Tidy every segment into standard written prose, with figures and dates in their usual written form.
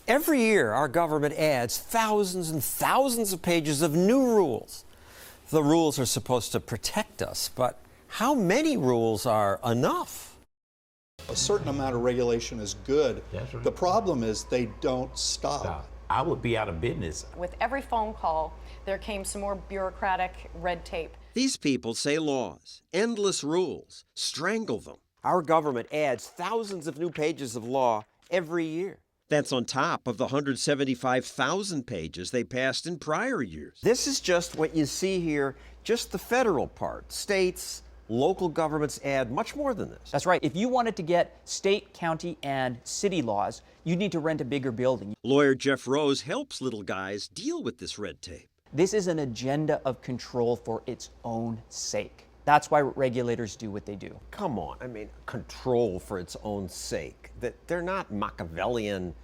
Every year, our government adds thousands and thousands of pages of new rules. The rules are supposed to protect us, but how many rules are enough? A certain amount of regulation is good. That's right. The problem is they don't stop. I would be out of business. With every phone call, there came some more bureaucratic red tape. These people say laws, endless rules, strangle them. Our government adds thousands of new pages of law every year. That's on top of the 175,000 pages they passed in prior years. This is just what you see here, just the federal part. States, local governments add much more than this. That's right. If you wanted to get state, county, and city laws, you'd need to rent a bigger building. Lawyer Jeff Rose helps little guys deal with this red tape. This is an agenda of control for its own sake. That's why regulators do what they do. Come on, I mean, control for its own sake. That they're not Machiavellian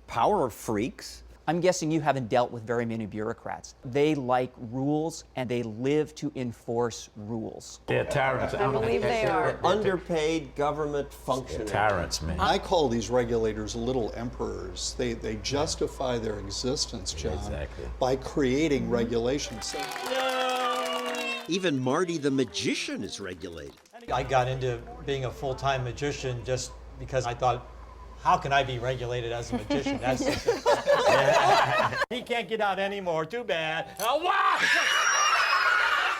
power freaks. I'm guessing you haven't dealt with very many bureaucrats. They like rules and they live to enforce rules. They're tyrants. I believe they are. Underpaid government functionaries. Tyrants, man. I call these regulators little emperors. They justify their existence, John, Exactly. by creating regulations. Even Marty the magician is regulated. I got into being a full-time magician just because I thought, how can I be regulated as a magician? That's He can't get out anymore, too bad.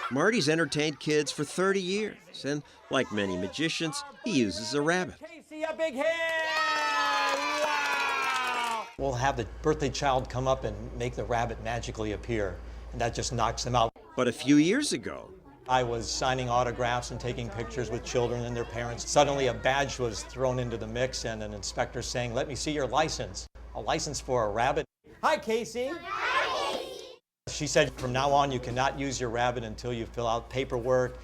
Marty's entertained kids for 30 years, and like many magicians, he uses a rabbit. Casey, a big hand! Wow! We'll have the birthday child come up and make the rabbit magically appear, and that just knocks them out. But a few years ago, I was signing autographs and taking pictures with children and their parents. Suddenly a badge was thrown into the mix and an inspector saying, "Let me see your license." A license for a rabbit? Hi, Casey. Hi, Casey. She said, from now on, you cannot use your rabbit until you fill out paperwork,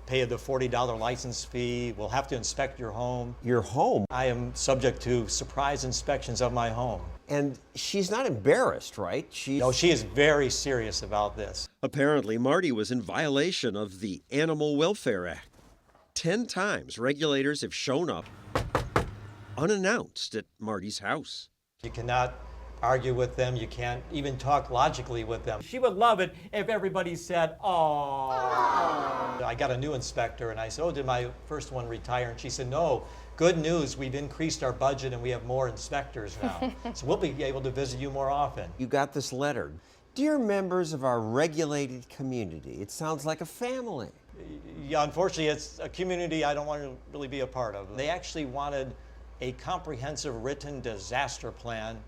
pay the $40 license fee. We'll have to inspect your home. your home, I am subject to surprise inspections of my home. and she's not embarrassed, right? No, she is very serious about this. Apparently, Marty was in violation of the Animal Welfare Act. 10 times regulators have shown up unannounced at Marty's house. You cannot argue with them. You can't even talk logically with them. She would love it if everybody said, "Oh." I got a new inspector and I said, "Oh, did my first one retire?" And she said, "No, good news, we've increased our budget and we have more inspectors now. So we'll be able to visit you more often." You got this letter. Dear members of our regulated community, it sounds like a family. Yeah, unfortunately, it's a community I don't want to really be a part of. They actually wanted a comprehensive written disaster plan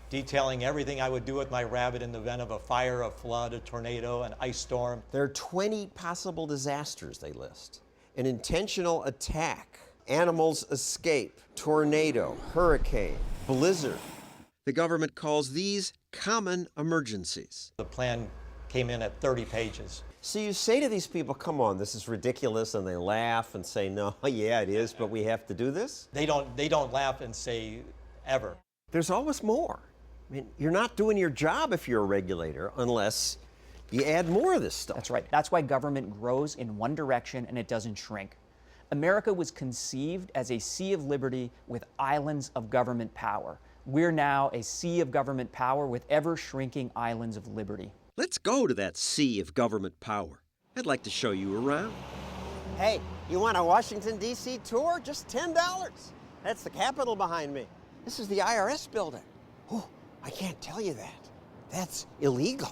detailing everything I would do with my rabbit in the event of a fire, a flood, a tornado, an ice storm. There are 20 possible disasters they list. An intentional attack, animals escape, tornado, hurricane, blizzard. The government calls these common emergencies. The plan came in at 30 pages. So you say to these people, come on, this is ridiculous, and they laugh and say, no, yeah, it is, but we have to do this? They don't laugh and say ever. There's always more. I mean, you're not doing your job if you're a regulator unless you add more of this stuff. That's right. That's why government grows in one direction and it doesn't shrink. America was conceived as a sea of liberty with islands of government power. We're now a sea of government power with ever-shrinking islands of liberty. Let's go to that sea of government power. I'd like to show you around. Hey, you want a Washington, D.C. tour? Just $10. That's the Capitol behind me. This is the IRS building. Oh, I can't tell you that. That's illegal.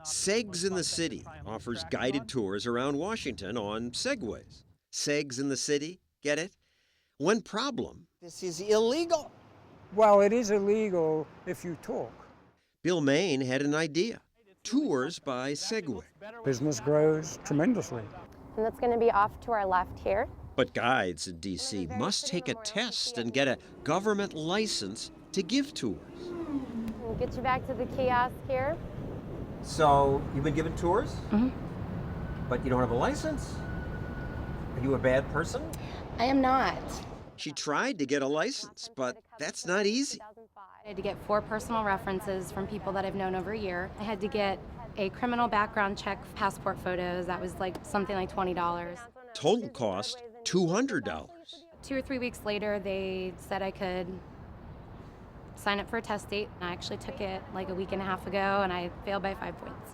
Segs in the City offers guided tours around Washington on Segways. Segs in the City, get it? One problem, this is illegal. Well, it is illegal if you talk. Bill Maine had an idea. Tours by Segway. Business grows tremendously. And that's going to be off to our left here. But guides in D.C. must take a test and get a government license to give tours. We'll get you back to the kiosk here. So, you've been given tours? Mm-hmm. But you don't have a license? Are you a bad person? I am not. She tried to get a license, but that's not easy. I had to get 4 personal references from people that I've known over a year. I had to get a criminal background check, passport photos. That was like something like $20. Total cost $200. 2 or 3 weeks later, they said I could sign up for a test date. I actually took it like a week and a half ago, and I failed by 5 points.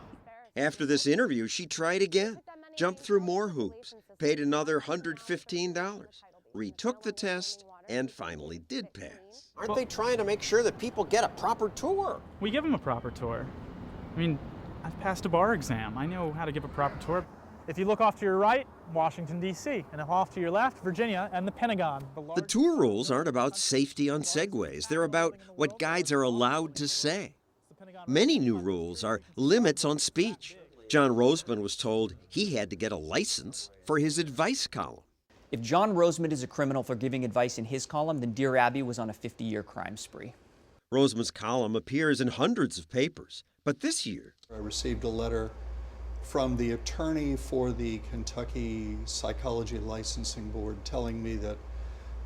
After this interview, she tried again, jumped through more hoops, paid another $115, retook the test, and finally did pass. Aren't they trying to make sure that people get a proper tour? We give them a proper tour. I mean, I've passed a bar exam. I know how to give a proper tour. If you look off to your right, Washington, D.C., and off to your left, Virginia and the Pentagon. The tour rules aren't about safety on segways. They're about what guides are allowed to say. Many new rules are limits on speech. John Roseman was told he had to get a license for his advice column. If John Roseman is a criminal for giving advice in his column, then Dear Abby was on a 50-year crime spree. Roseman's column appears in hundreds of papers, but this year I received a letter from the attorney for the Kentucky Psychology Licensing Board telling me that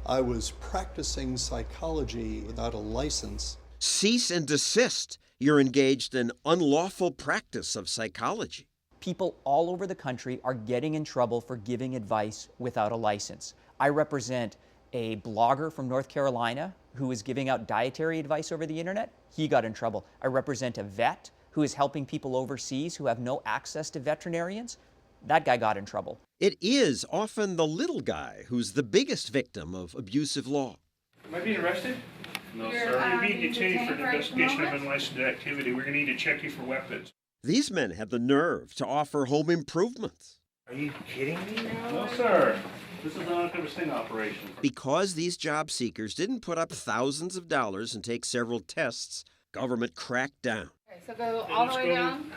I was practicing psychology without a license. Cease and desist. You're engaged in unlawful practice of psychology. People all over the country are getting in trouble for giving advice without a license. I represent a blogger from North Carolina who is giving out dietary advice over the internet. He got in trouble. I represent a vet who is helping people overseas who have no access to veterinarians. That guy got in trouble. It is often the little guy who's the biggest victim of abusive law. Am I being arrested? No, sir. You're being detained for an investigation of unlicensed activity. We're going to need to check you for weapons. These men have the nerve to offer home improvements. Are you kidding me now? No, sir. This is an undercover sting operation. Because these job seekers didn't put up thousands of dollars and take several tests, government cracked down. Okay, so go all the way down.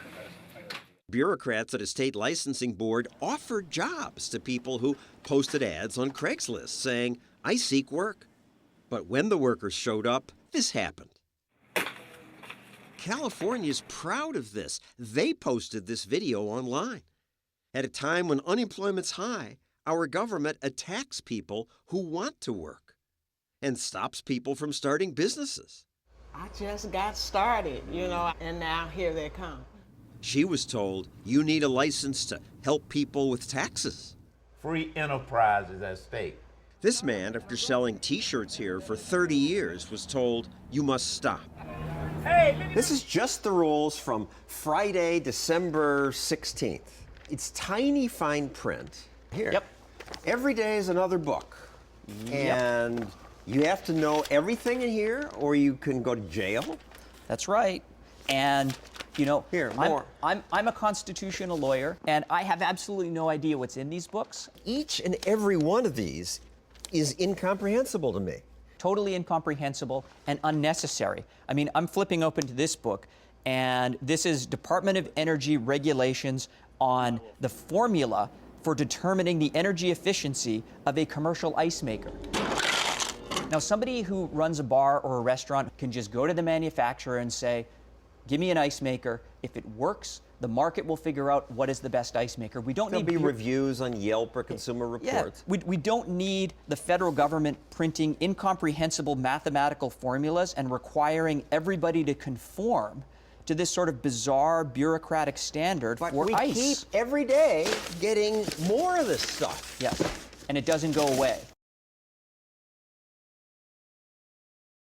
Bureaucrats at a state licensing board offered jobs to people who posted ads on Craigslist saying, "I seek work." But when the workers showed up, this happened. California's proud of this. They posted this video online. At a time when unemployment's high, our government attacks people who want to work and stops people from starting businesses. I just got started, and now here they come. She was told, you need a license to help people with taxes. Free enterprise is at stake. This man, after selling T-shirts here for 30 years, was told, you must stop. This is just the rules from Friday, December 16th. It's tiny fine print. Here. Yep. Every day is another book. And you have to know everything in here, or you can go to jail. That's right. And, here, more. I'm a constitutional lawyer, and I have absolutely no idea what's in these books. Each and every one of these is incomprehensible to me. Totally incomprehensible and unnecessary. I mean, I'm flipping open to this book, and this is Department of Energy regulations on the formula for determining the energy efficiency of a commercial ice maker. Now, somebody who runs a bar or a restaurant can just go to the manufacturer and say, give me an ice maker. If it works, the market will figure out what is the best ice maker. We don't There'll need be reviews on Yelp or Consumer Reports. Yeah, we don't need the federal government printing incomprehensible mathematical formulas and requiring everybody to conform to this sort of bizarre bureaucratic standard for we ice. Keep every day getting more of this stuff. Yes, and it doesn't go away.